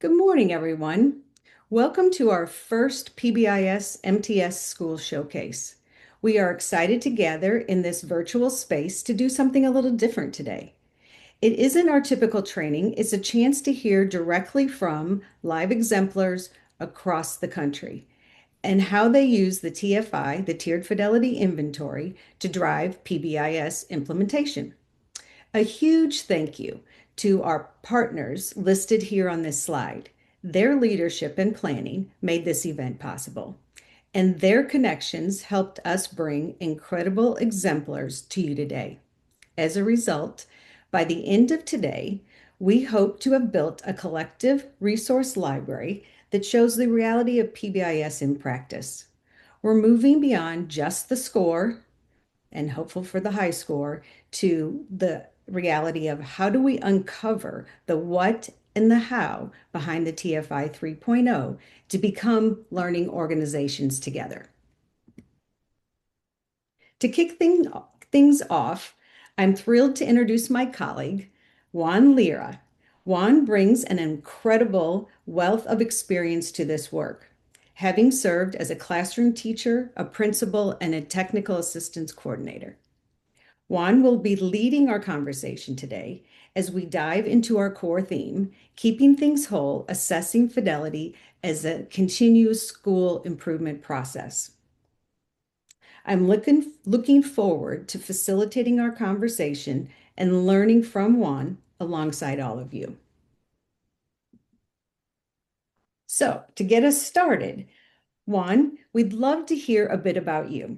Good morning, everyone. Welcome to our first PBIS MTS School Showcase. We are excited to gather in this virtual space to do something a little different today. It isn't our typical training, it's a chance to hear directly from live exemplars across the country and how they use the TFI, the Tiered Fidelity Inventory, to drive PBIS implementation. A huge thank you to our partners listed here on this slide. Their leadership and planning made this event possible, and their connections helped us bring incredible exemplars to you today. As a result, by the end of today, we hope to have built a collective resource library that shows the reality of PBIS in practice. We're moving beyond just the score and hopeful for the high score to the reality of how do we uncover the what and the how behind the TFI 3.0 to become learning organizations together. To kick things off, I'm thrilled to introduce my colleague, Juan Lira. Juan brings an incredible wealth of experience to this work, having served as a classroom teacher, a principal, and a technical assistance coordinator. Juan will be leading our conversation today as we dive into our core theme, keeping things whole, assessing fidelity as a continuous school improvement process. I'm looking forward to facilitating our conversation and learning from Juan alongside all of you. So, to get us started, Juan, we'd love to hear a bit about you.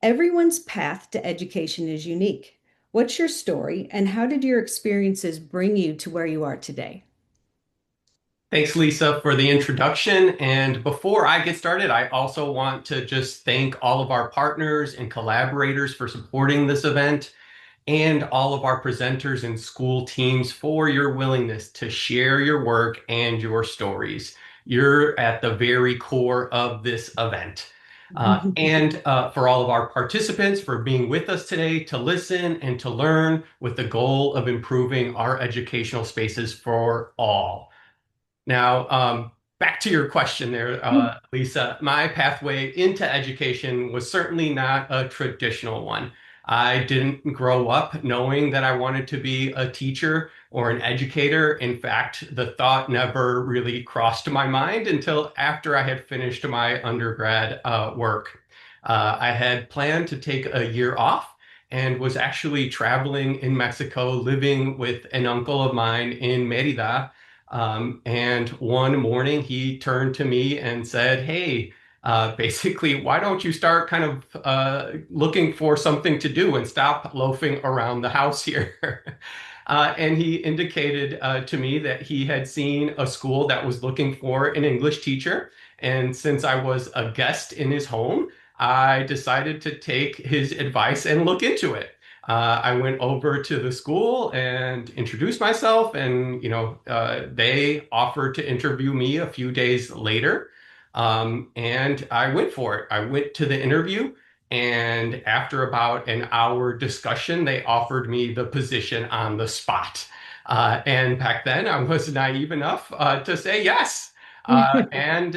Everyone's path to education is unique. What's your story, and how did your experiences bring you to where you are today? Thanks, Lisa, for the introduction. And before I get started, I also want to just thank all of our partners and collaborators for supporting this event and all of our presenters and school teams for your willingness to share your work and your stories. You're at the very core of this event. And for all of our participants for being with us today to listen and to learn with the goal of improving our educational spaces for all. Now, back to your question there, Lisa. My pathway into education was certainly not a traditional one. I didn't grow up knowing that I wanted to be a teacher or an educator. In fact, the thought never really crossed my mind until after I had finished my undergrad work. I had planned to take a year off and was actually traveling in Mexico, living with an uncle of mine in Merida. And one morning he turned to me and said, "Hey, basically, why don't you start kind of looking for something to do and stop loafing around the house here?" And he indicated to me that he had seen a school that was looking for an English teacher. And since I was a guest in his home, I decided to take his advice and look into it. I went over to the school and introduced myself, and they offered to interview me a few days later, and I went for it. I went to the interview, and after about an hour discussion, they offered me the position on the spot. And back then, I was naive enough to say yes. And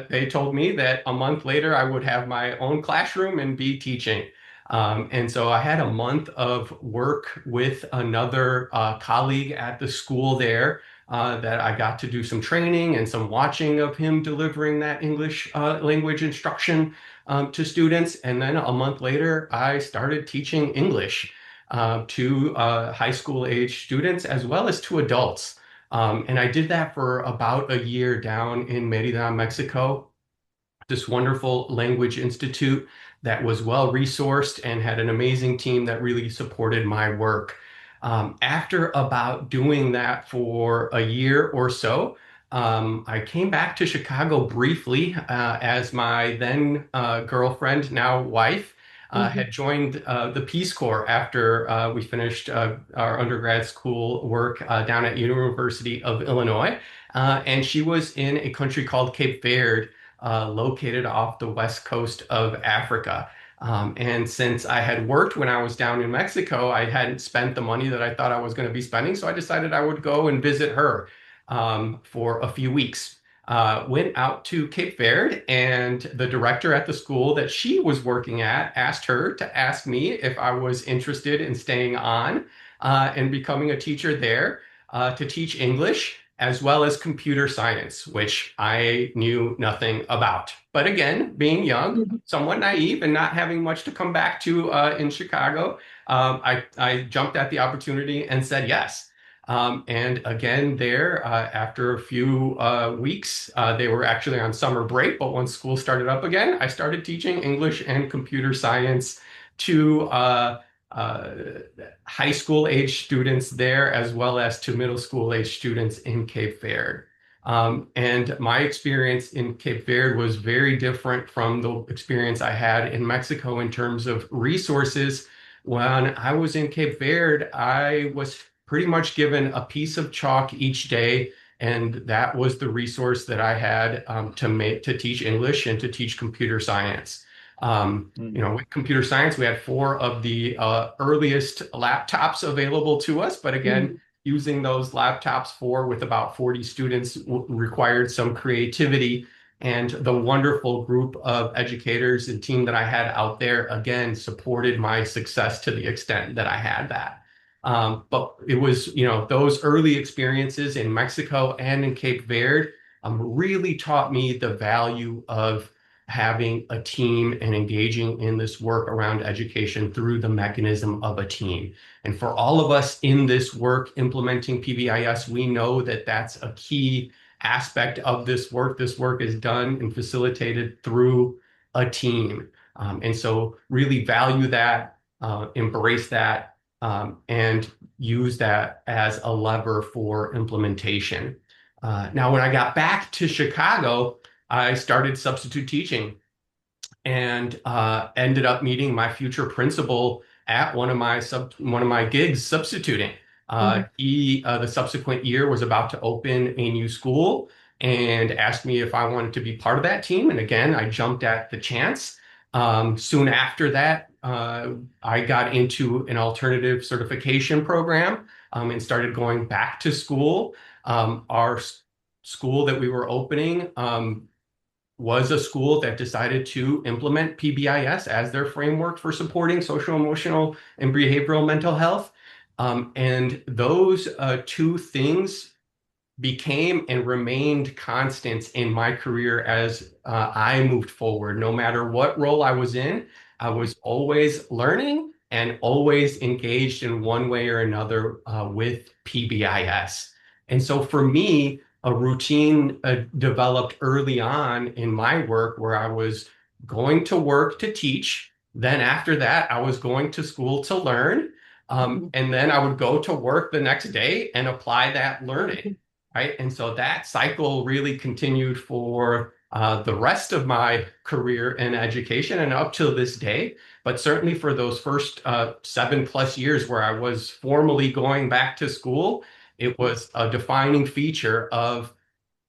they told me that a month later, I would have my own classroom and be teaching. And so I had a month of work with another colleague at the school there that I got to do some training and some watching of him delivering that English language instruction to students. And then a month later, I started teaching English to high school age students as well as to adults. And I did that for about a year down in Merida, Mexico, this wonderful language institute that was well resourced and had an amazing team that really supported my work. After about doing that for a year or so, I came back to Chicago briefly as my then girlfriend, now wife, had joined the Peace Corps after we finished our undergrad school work down at University of Illinois. And she was in a country called Cape Verde, located off the west coast of Africa. And since I had worked when I was down in Mexico, I hadn't spent the money that I thought I was going to be spending. So I decided I would go and visit her. for a few weeks. Went out to Cape Verde, and the director at the school that she was working at asked her to ask me if I was interested in staying on and becoming a teacher there to teach English as well as computer science, which I knew nothing about. But again, being young, Mhm. somewhat naive, and not having much to come back to in Chicago, I jumped at the opportunity and said yes. And again, there, after a few weeks, they were actually on summer break, but once school started up again, I started teaching English and computer science to uh, high school age students there, as well as to middle school age students in Cape Verde. And my experience in Cape Verde was very different from the experience I had in Mexico in terms of resources. When I was in Cape Verde, I was pretty much given a piece of chalk each day, and that was the resource that I had to teach English and to teach computer science. With computer science, we had four of the earliest laptops available to us, but again, Mhm. using those laptops with about 40 students required some creativity. And the wonderful group of educators and team that I had out there, again, supported my success to the extent that I had that. But it was, those early experiences in Mexico and in Cape Verde really taught me the value of having a team and engaging in this work around education through the mechanism of a team. And for all of us in this work implementing PBIS, we know that that's a key aspect of this work. This work is done and facilitated through a team. And so really value that, embrace that, and use that as a lever for implementation. Now, when I got back to Chicago, I started substitute teaching and ended up meeting my future principal at one of my gigs substituting. Mhm. The subsequent year was about to open a new school and asked me if I wanted to be part of that team. And again, I jumped at the chance. Soon after that, I got into an alternative certification program and started going back to school. Our school that we were opening was a school that decided to implement PBIS as their framework for supporting social, emotional, and behavioral mental health. And those two things became and remained constants in my career as I moved forward. No matter what role I was in, I was always learning and always engaged in one way or another with PBIS. And so for me, a routine developed early on in my work where I was going to work to teach. Then after that, I was going to school to learn. Mhm. And then I would go to work the next day and apply that learning, right? And so that cycle really continued for the rest of my career in education and up till this day. But certainly for those first 7+ years where I was formally going back to school, it was a defining feature of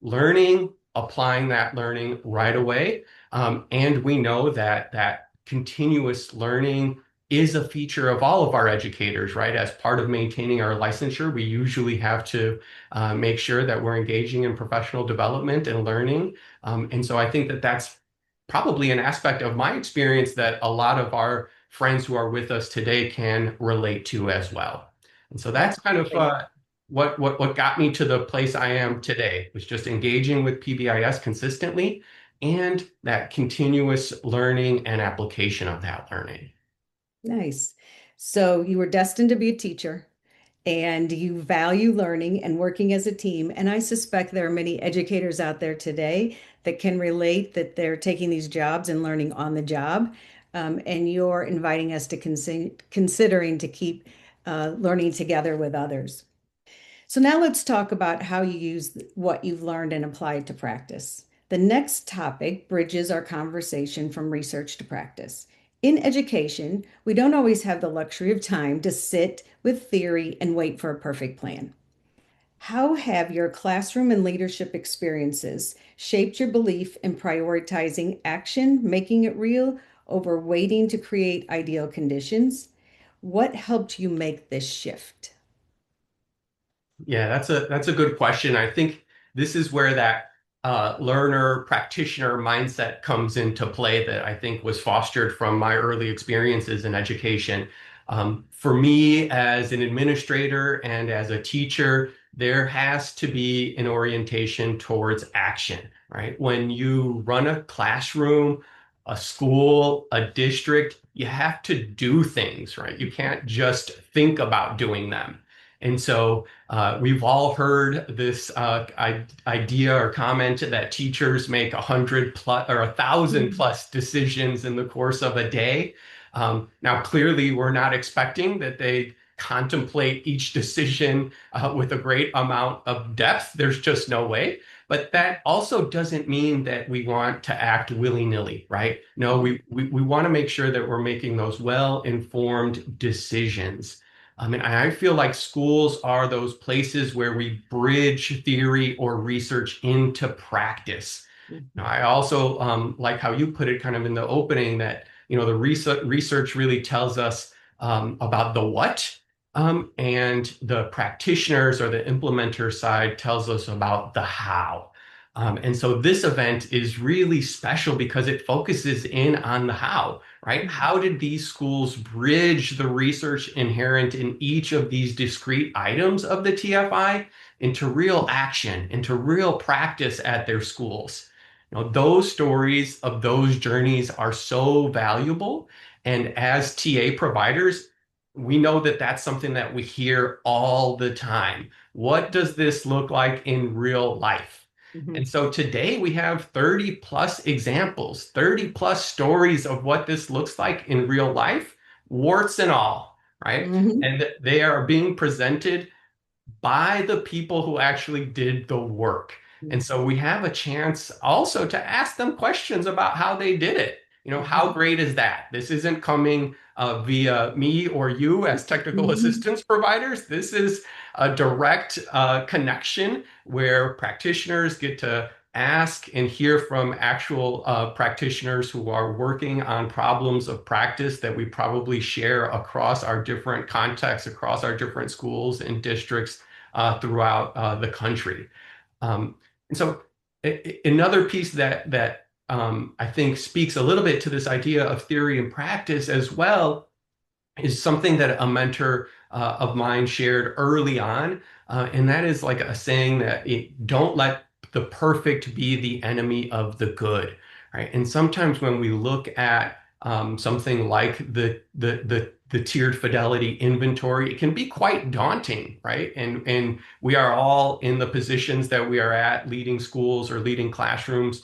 learning, applying that learning right away. And we know that that continuous learning is a feature of all of our educators, right? As part of maintaining our licensure, we usually have to make sure that we're engaging in professional development and learning. And so I think that that's probably an aspect of my experience that a lot of our friends who are with us today can relate to as well. And so that's kind of Absolutely. what got me to the place I am today was just engaging with PBIS consistently and that continuous learning and application of that learning. Nice. So you were destined to be a teacher and you value learning and working as a team. And I suspect there are many educators out there today that can relate that they're taking these jobs and learning on the job. And you're inviting us to considering to keep learning together with others. So now let's talk about how you use what you've learned and apply it to practice. The next topic bridges our conversation from research to practice. In education, we don't always have the luxury of time to sit with theory and wait for a perfect plan. How have your classroom and leadership experiences shaped your belief in prioritizing action, making it real, over waiting to create ideal conditions? What helped you make this shift? Yeah, that's a good question. I think this is where that learner practitioner mindset comes into play that I think was fostered from my early experiences in education. For me, as an administrator and as a teacher, there has to be an orientation towards action, right? When you run a classroom, a school, a district, you have to do things, right? You can't just think about doing them. And so we've all heard this idea or comment that teachers make 100 plus or 1,000 Mhm. plus decisions in the course of a day. Now, clearly, we're not expecting that they contemplate each decision with a great amount of depth. There's just no way. But that also doesn't mean that we want to act willy-nilly, right? No, we want to make sure that we're making those well-informed decisions. And I feel like schools are those places where we bridge theory or research into practice. Now, Mhm. I also like how you put it kind of in the opening that, the research really tells us about the what, and the practitioners or the implementer side tells us about the how. And so this event is really special because it focuses in on the how, right? Mhm. How did these schools bridge the research inherent in each of these discrete items of the TFI into real action, into real practice at their schools? Those stories of those journeys are so valuable. And as TA providers, we know that that's something that we hear all the time. What does this look like in real life? And Mhm. so today we have 30 plus examples, 30 plus stories of what this looks like in real life, warts and all, right? Mhm. And they are being presented by the people who actually did the work. And so we have a chance also to ask them questions about how they did it. How Mhm. great is that? This isn't coming via me or you as technical Mhm. assistance providers. This is a direct connection where practitioners get to ask and hear from actual practitioners who are working on problems of practice that we probably share across our different contexts, across our different schools and districts throughout the country. And so another piece that I think speaks a little bit to this idea of theory and practice as well is something that a mentor of mine shared early on, and that is like a saying that don't let the perfect be the enemy of the good, right? And sometimes when we look at something like the tiered fidelity inventory, it can be quite daunting, right? And we are all in the positions that we are at, leading schools or leading classrooms.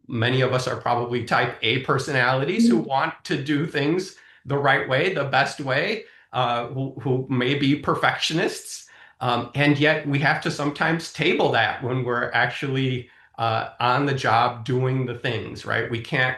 Many of us are probably type A personalities who Mhm. want to do things the right way, the best way, who may be perfectionists. And yet we have to sometimes table that when we're actually on the job doing the things, right? We can't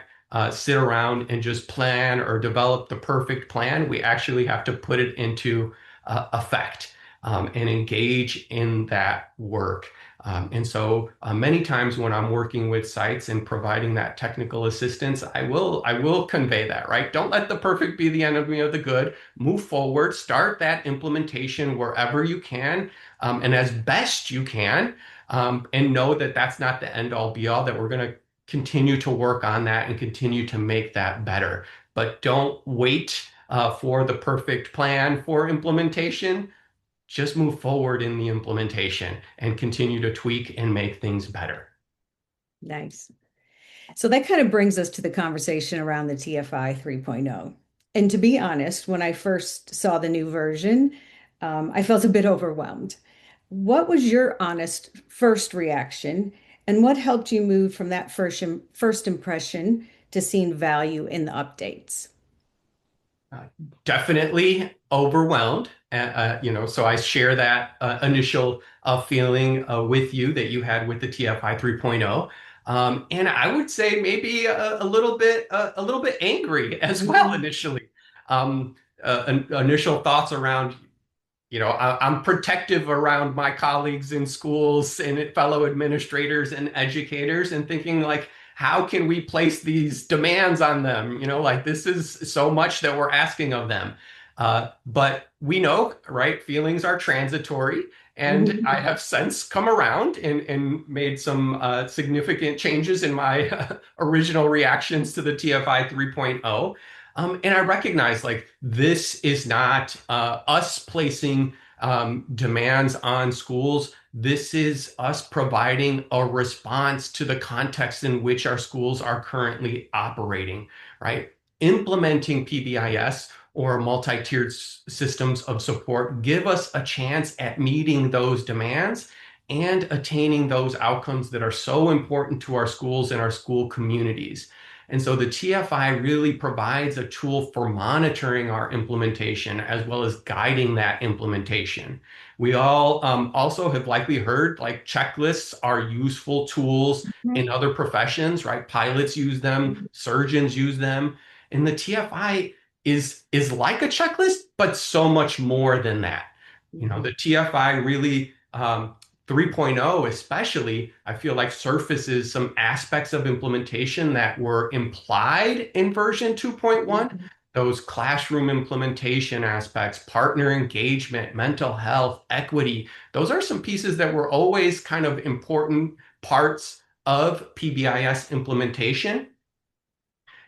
sit around and just plan or develop the perfect plan. We actually have to put it into effect and engage in that work. And so many times when I'm working with sites and providing that technical assistance, I will convey that, right? Don't let the perfect be the enemy of the good. Move forward, start that implementation wherever you can, and as best you can, and know that that's not the end all be all, that we're going to continue to work on that and continue to make that better. But don't wait for the perfect plan for implementation. Just move forward in the implementation and continue to tweak and make things better. Nice. So that kind of brings us to the conversation around the TFI 3.0. And to be honest, when I first saw the new version, I felt a bit overwhelmed. What was your honest first reaction, and what helped you move from that first impression to seeing value in the updates? Uh, Definitely overwhelmed. So I share that initial feeling with you that you had with the TFI 3.0. And I would say maybe a little bit angry as well Mhm. initially. Initial thoughts around I'm protective around my colleagues in schools and fellow administrators and educators and thinking like, how can we place these demands on them? Like this is so much that we're asking of them. But we know, right? Feelings are transitory. And I Mhm. have since come around and made some significant changes in my original reactions to the TFI 3.0. And I recognize like this is not us placing demands on schools. This is us providing a response to the context in which our schools are currently operating, right? Implementing PBIS or multi-tiered systems of support give us a chance at meeting those demands and attaining those outcomes that are so important to our schools and our school communities. And so the TFI really provides a tool for monitoring our implementation as well as guiding that implementation. We all also have likely heard like checklists are useful tools in other professions, right? Pilots use them, surgeons use them, and the TFI is like a checklist, but so much more than that. You know, Mhm. the TFI really 3.0 especially, I feel like surfaces some aspects of implementation that were implied in version 2.1. Mhm. Those classroom implementation aspects, partner engagement, mental health, equity, those are some pieces that were always kind of important parts of PBIS implementation.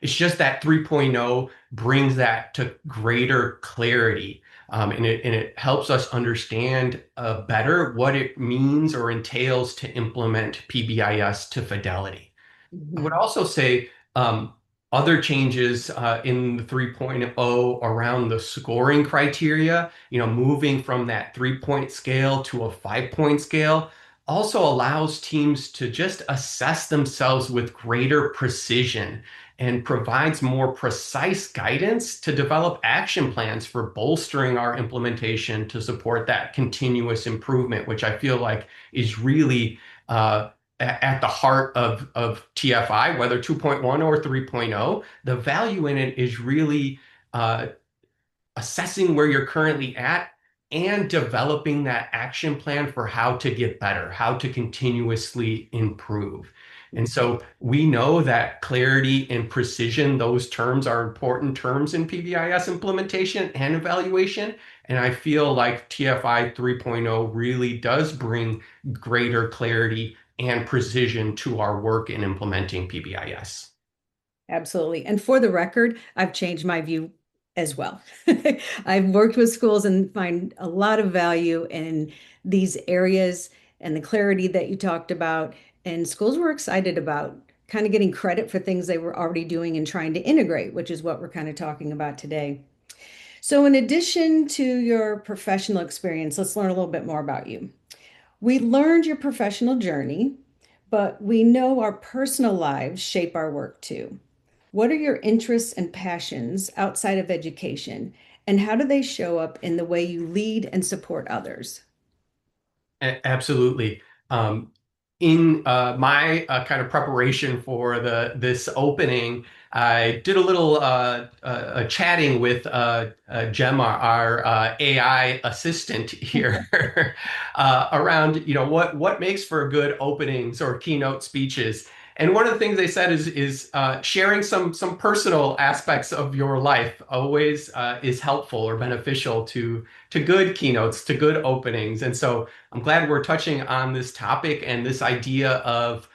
It's just that 3.0 brings that to greater clarity. And it helps us understand better what it means or entails to implement PBIS to fidelity. I would Mhm. also say other changes in the 3.0 around the scoring criteria, you know, moving from that 3-point scale to a 5-point scale also allows teams to just assess themselves with greater precision and provides more precise guidance to develop action plans for bolstering our implementation to support that continuous improvement, which I feel like is really at the heart of TFI, whether 2.1 or 3.0. The value in it is really uh, assessing where you're currently at and developing that action plan for how to get better, how to continuously improve. And so we know that clarity and precision, those terms are important terms in PBIS implementation and evaluation. And I feel like TFI 3.0 really does bring greater clarity and precision to our work in implementing PBIS. Absolutely. And for the record, I've changed my view as well. I've worked with schools and find a lot of value in these areas and the clarity that you talked about. And schools were excited about kind of getting credit for things they were already doing and trying to integrate, which is what we're kind of talking about today. So, in addition to your professional experience, let's learn a little bit more about you. We learned your professional journey, but we know our personal lives shape our work too. What are your interests and passions outside of education, and how do they show up in the way you lead and support others? Absolutely. Um, in my kind of preparation for this opening, I did a little chatting with Gemma, our AI assistant here, around what makes for good openings or keynote speeches. And one of the things they said is sharing some personal aspects of your life always is helpful or beneficial to good keynotes, to good openings. And so I'm glad we're touching on this topic and this idea of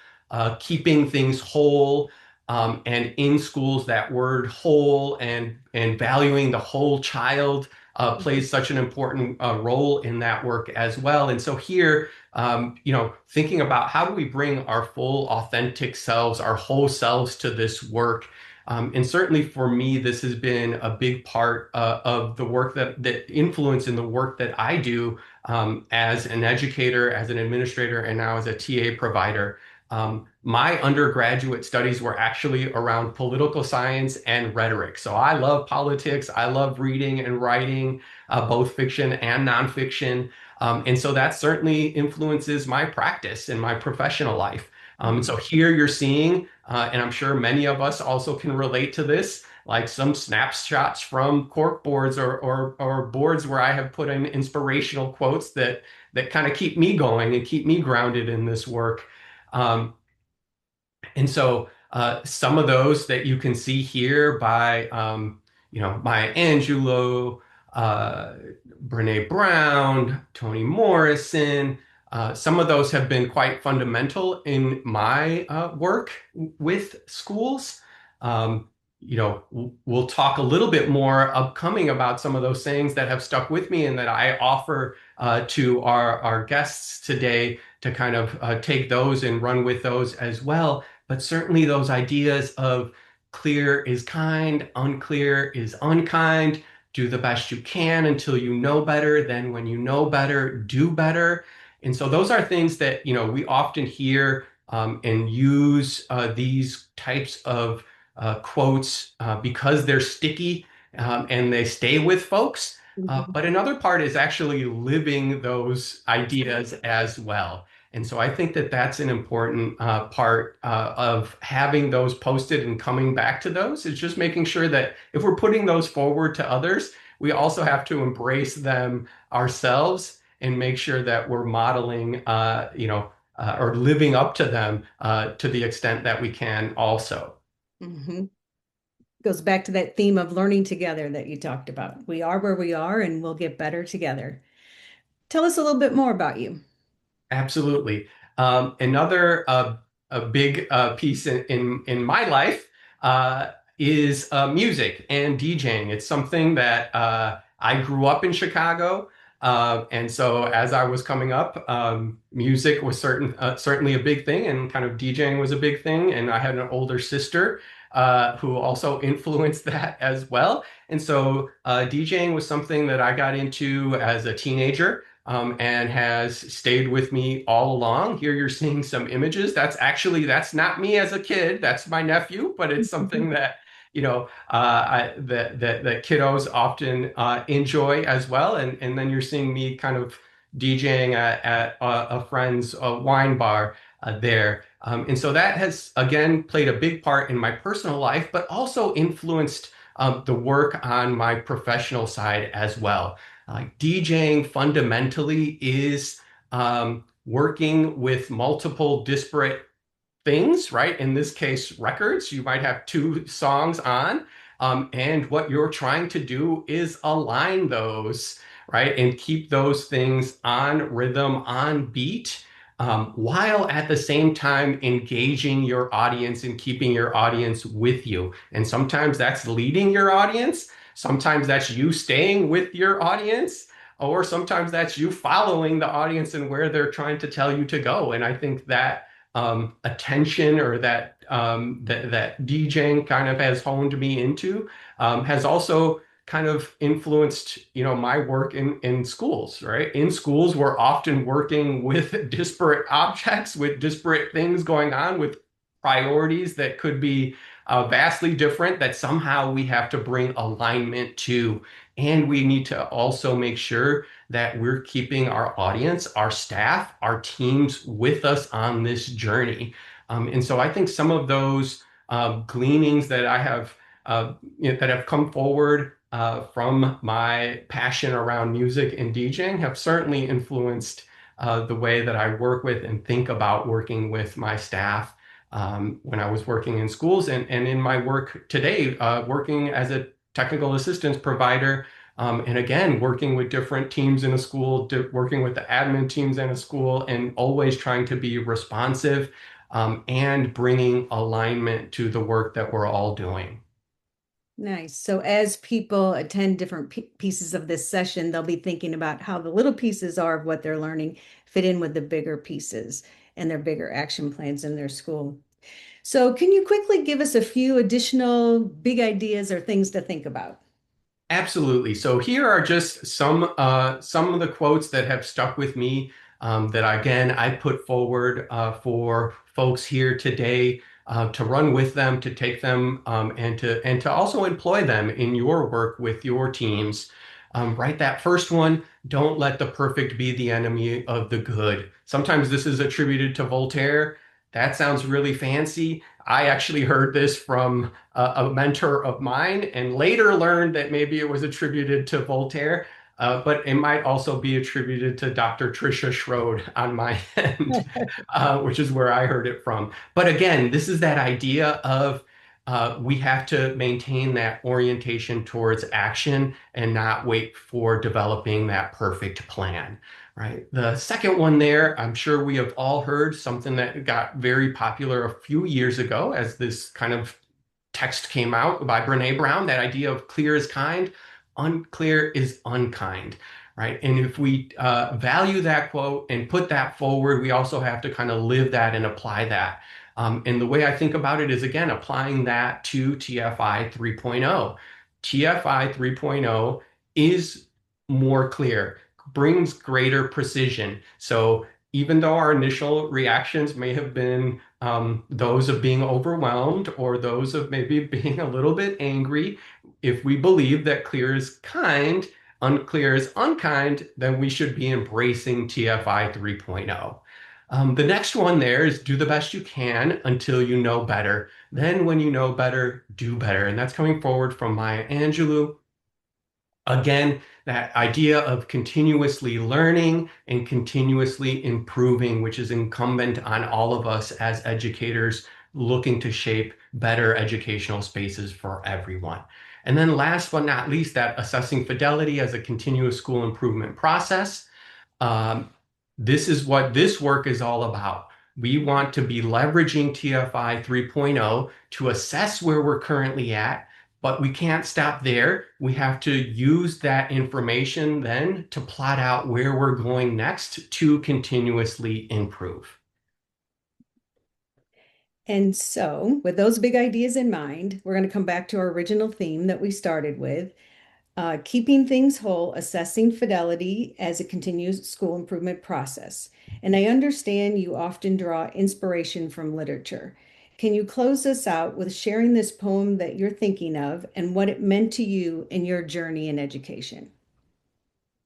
keeping things whole. And in schools, that word whole and valuing the whole child plays such an important role in that work as well. And so here, thinking about how do we bring our full, authentic selves, our whole selves to this work. And certainly for me, this has been a big part of the work that influence in the work that I do as an educator, as an administrator, and now as a TA provider. My undergraduate studies were actually around political science and rhetoric. So I love politics. I love reading and writing, both fiction and nonfiction. And so that certainly influences my practice and my professional life. And so here you're seeing, and I'm sure many of us also can relate to this, like some snapshots from cork boards or boards where I have put in inspirational quotes that kind of keep me going and keep me grounded in this work. Um, and so some of those that you can see here by Maya Angelou, uh, Brene Brown, Toni Morrison. Some of those have been quite fundamental in my work with schools. Um, we'll talk a little bit more upcoming about some of those things that have stuck with me and that I offer to our guests today to kind of take those and run with those as well. But certainly those ideas of clear is kind, unclear is unkind, do the best you can until you know better. Then when you know better, do better. And so those are things that, we often hear and use these types of quotes because they're sticky and they stay with folks. Mhm. But another part is actually living those ideas as well. And so I think that that's an important part of having those posted and coming back to those is just making sure that if we're putting those forward to others, we also have to embrace them ourselves and make sure that we're modeling, or living up to them to the extent that we can also. Mhm. Goes back to that theme of learning together that you talked about. We are where we are, and we'll get better together. Tell us a little bit more about you. Absolutely. Another a big piece in my life is music and DJing. It's something that I grew up in Chicago, and so as I was coming up, music was certainly a big thing, and kind of DJing was a big thing. And I had an older sister who also influenced that as well. And so DJing was something that I got into as a teenager and has stayed with me all along. Here you're seeing some images. That's not me as a kid. That's my nephew, but it's something that that kiddos often enjoy as well. And then you're seeing me kind of DJing at a friend's wine bar there. And so that has again played a big part in my personal life, but also influenced the work on my professional side as well. DJing fundamentally is working with multiple disparate things, right? In this case, records. You might have two songs on, and what you're trying to do is align those, right? And keep those things on rhythm, on beat, while at the same time engaging your audience and keeping your audience with you. And sometimes that's leading your audience. Sometimes that's you staying with your audience. Or sometimes that's you following the audience and where they're trying to tell you to go. And I think that attention or that DJing kind of has honed me into has also kind of influenced my work in schools, right? In schools, we're often working with disparate objects, with disparate things going on, with priorities that could be vastly different that somehow we have to bring alignment to. And we need to also make sure that we're keeping our audience, our staff, our teams with us on this journey. And so I think some of those gleanings that I have that have come forward from my passion around music and DJing have certainly influenced the way that I work with and think about working with my staff when I was working in schools and in my work today, working as a technical assistance provider and again, working with different teams in a school, working with the admin teams in a school, and always trying to be responsive and bringing alignment to the work that we're all doing. Nice. So as people attend different pieces of this session, they'll be thinking about how the little pieces are of what they're learning fit in with the bigger pieces and their bigger action plans in their school. So can you quickly give us a few additional big ideas or things to think about? Absolutely. So here are just some of the quotes that have stuck with me that again I put forward for folks here today to run with them, to take them, and to also employ them in your work with your teams. Right, that first one, don't let the perfect be the enemy of the good. Sometimes this is attributed to Voltaire. That sounds really fancy. I actually heard this from a mentor of mine and later learned that maybe it was attributed to Voltaire, but it might also be attributed to Dr. Tricia Schroed on my end, which is where I heard it from. But again, this is that idea of we have to maintain that orientation towards action and not wait for developing that perfect plan, right? The second one there, I'm sure we have all heard something that got very popular a few years ago as this kind of text came out by Brene Brown, that idea of clear is kind, unclear is unkind, right? And if we value that quote and put that forward, we also have to kind of live that and apply that. And the way I think about it is, again, applying that to TFI 3.0. TFI 3.0 is more clear, brings greater precision. So even though our initial reactions may have been those of being overwhelmed or those of maybe being a little bit angry, if we believe that clear is kind, unclear is unkind, then we should be embracing TFI 3.0. The next one there is do the best you can until you know better. Then, when you know better, do better. And that's coming forward from Maya Angelou. Again, that idea of continuously learning and continuously improving, which is incumbent on all of us as educators looking to shape better educational spaces for everyone. And then last but not least, that assessing fidelity as a continuous school improvement process. Um, this is what this work is all about. We want to be leveraging TFI 3.0 to assess where we're currently at, but we can't stop there. We have to use that information then to plot out where we're going next to continuously improve. And so, with those big ideas in mind, we're going to come back to our original theme that we started with, keeping things whole, assessing fidelity as a continuous school improvement process. And I understand you often draw inspiration from literature. Can you close us out with sharing this poem that you're thinking of and what it meant to you in your journey in education?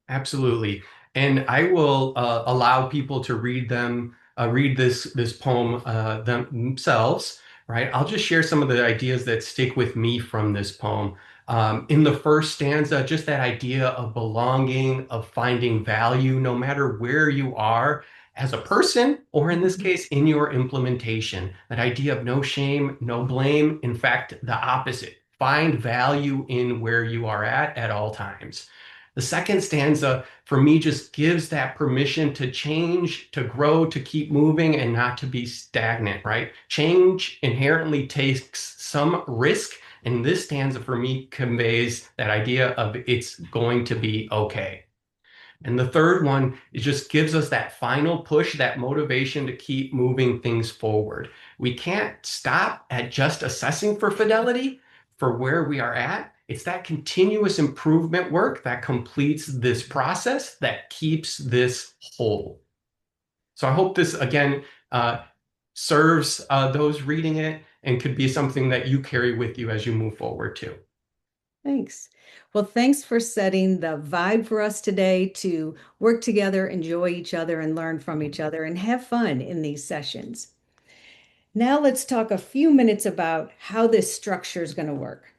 Absolutely. And I will allow people to read this poem themselves, right? I'll just share some of the ideas that stick with me from this poem. In the first stanza, just that idea of belonging, of finding value, no matter where you are as a person, or in this case, in your implementation. That idea of no shame, no blame. In fact, the opposite. Find value in where you are at all times. The second stanza for me just gives that permission to change, to grow, to keep moving, and not to be stagnant, right? Change inherently takes some risk. And this stanza for me conveys that idea of it's going to be okay. And the third one, it just gives us that final push, that motivation to keep moving things forward. We can't stop at just assessing for fidelity for where we are at. It's that continuous improvement work that completes this process that keeps this whole. So I hope this, again, serves those reading it and could be something that you carry with you as you move forward too. Thanks. Well, thanks for setting the vibe for us today to work together, enjoy each other, and learn from each other, and have fun in these sessions. Now let's talk a few minutes about how this structure is going to work.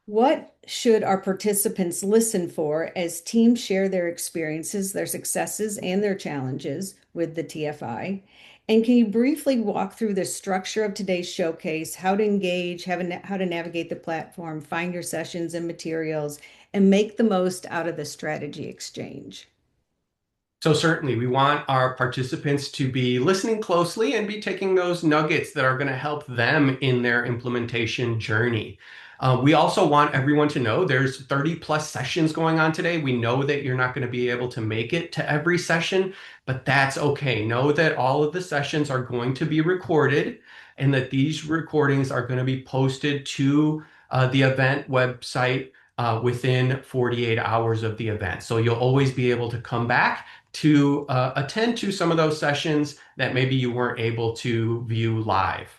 What should our participants listen for as teams share their experiences, their successes, and their challenges with the TFI? And can you briefly walk through the structure of today's showcase, how to engage, how to navigate the platform, find your sessions and materials, and make the most out of the strategy exchange? So certainly, we want our participants to be listening closely and be taking those nuggets that are going to help them in their implementation journey. We also want everyone to know there's 30 plus sessions going on today. We know that you're not going to be able to make it to every session, but that's okay. Know that all of the sessions are going to be recorded and that these recordings are going to be posted to the event website within 48 hours of the event. So you'll always be able to come back to attend to some of those sessions that maybe you weren't able to view live.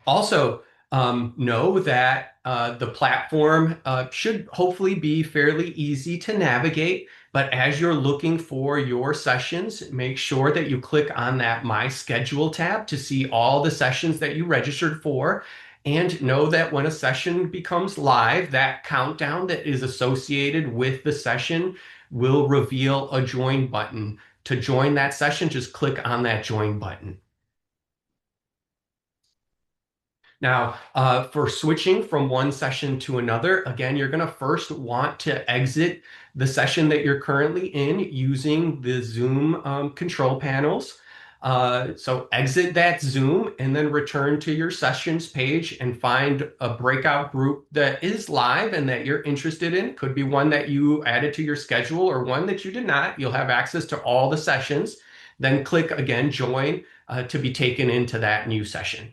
Also, know that the platform should hopefully be fairly easy to navigate, but as you're looking for your sessions, make sure that you click on that My Schedule tab to see all the sessions that you registered for. And know that when a session becomes live, that countdown that is associated with the session will reveal a join button. To join that session, just click on that join button. Now, for switching from one session to another, again, you're going to first want to exit the session that you're currently in using the Zoom control panels. So exit that Zoom and then return to your sessions page and find a breakout group that is live and that you're interested in. Could be one that you added to your schedule or one that you did not. You'll have access to all the sessions. Then click again, join, to be taken into that new session.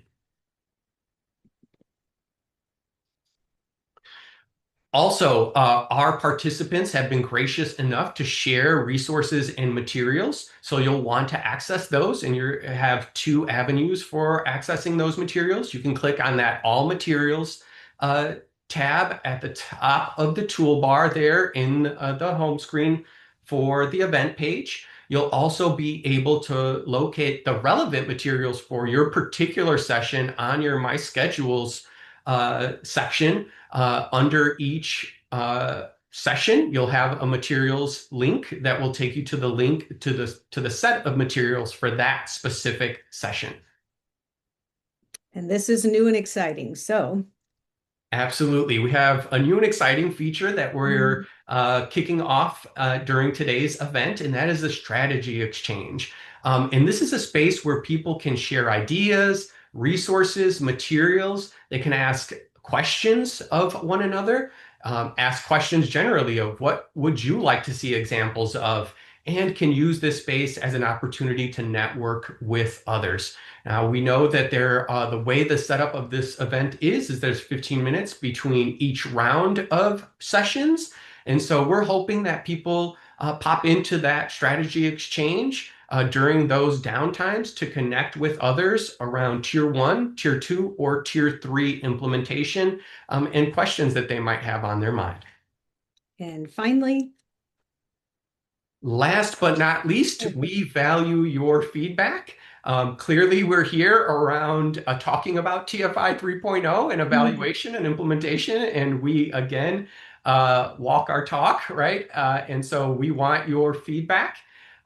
Also, our participants have been gracious enough to share resources and materials. So you'll want to access those, and you have two avenues for accessing those materials. You can click on that All Materials uh, tab at the top of the toolbar there in the home screen for the event page. You'll also be able to locate the relevant materials for your particular session on your My Schedules section. Under each session, you'll have a materials link that will take you to the link to the set of materials for that specific session. And this is new and exciting. So, Absolutely. We have a new and exciting feature that we're mm, kicking off during today's event, and that is the strategy exchange. And this is a space where people can share ideas, resources, materials. They can ask questions of one another, ask questions generally of what would you like to see examples of, and can use this space as an opportunity to network with others. Now, we know that the way the setup of this event is there's 15 minutes between each round of sessions. And so we're hoping that people pop into that strategy exchange during those downtimes to connect with others around tier one, tier two, or tier three implementation and questions that they might have on their mind. and finally, Last but not least, we value your feedback. Clearly, we're here around talking about TFI 3.0 and mm, evaluation and implementation, and we again walk our talk, right? And so we want your feedback.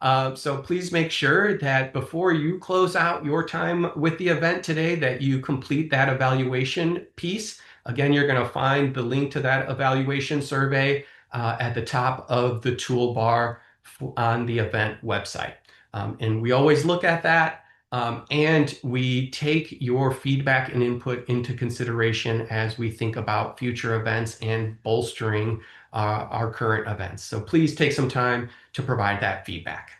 So please make sure that before you close out your time with the event today, that you complete that evaluation piece. Again, you're going to find the link to that evaluation survey at the top of the toolbar on the event website. And we always look at that and we take your feedback and input into consideration as we think about future events and bolstering our current events. So please take some time to provide that feedback.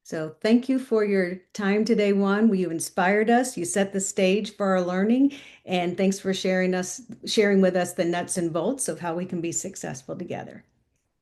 so thank you for your time today, Juan. You inspired us. You set the stage for our learning, and thanks for sharing with us the nuts and bolts of how we can be successful together.